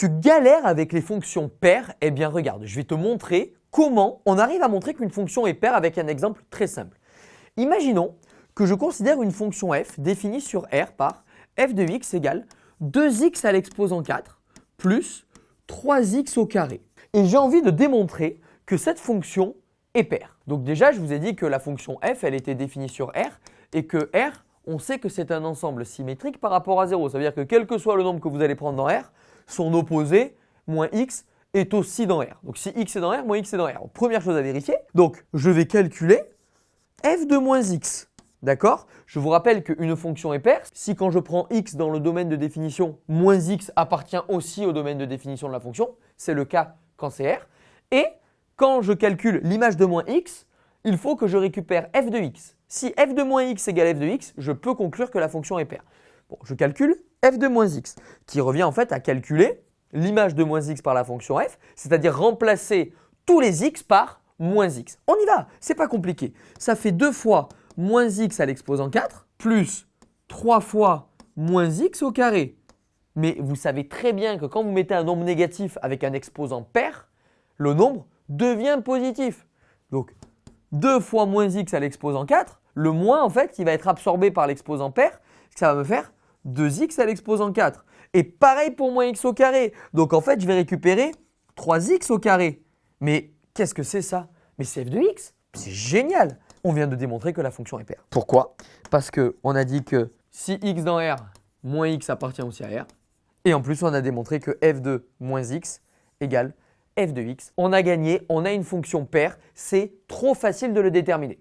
Tu galères avec les fonctions paires? Eh bien regarde, je vais te montrer comment on arrive à montrer qu'une fonction est paire avec un exemple très simple. Imaginons que je considère une fonction f définie sur R par f de x égale 2x à l'exposant 4 plus 3x au carré. Et j'ai envie de démontrer que cette fonction est paire. Donc déjà, je vous ai dit que la fonction f, elle était définie sur R et que R, on sait que c'est un ensemble symétrique par rapport à 0. Ça veut dire que quel que soit le nombre que vous allez prendre dans R, son opposé, moins x, est aussi dans R. Donc si x est dans R, moins x est dans R. Donc, première chose à vérifier. Donc je vais calculer f de moins x. D'accord? Je vous rappelle qu'une fonction est paire si quand je prends x dans le domaine de définition, moins x appartient aussi au domaine de définition de la fonction. C'est le cas quand c'est R. Et quand je calcule l'image de moins x, il faut que je récupère f de x. Si f de moins x égale f de x, je peux conclure que la fonction est paire. Bon, je calcule f de moins x, qui revient en fait à calculer l'image de moins x par la fonction f, c'est-à-dire remplacer tous les x par moins x. On y va, c'est pas compliqué. Ça fait 2 fois moins x à l'exposant 4 plus 3 fois moins x au carré. Mais vous savez très bien que quand vous mettez un nombre négatif avec un exposant pair, le nombre devient positif. Donc 2 fois moins x à l'exposant 4, le moins en fait qui va être absorbé par l'exposant pair, ça va me faire 2x à l'exposant 4. Et pareil pour moins x au carré. Donc en fait, je vais récupérer 3x au carré. Mais qu'est-ce que c'est ça? Mais c'est f de x. C'est génial. On vient de démontrer que la fonction est paire. Pourquoi? Parce qu'on a dit que si x dans R, moins x appartient aussi à R. Et en plus, on a démontré que f de moins x égale f de x. On a gagné, on a une fonction paire. C'est trop facile de le déterminer.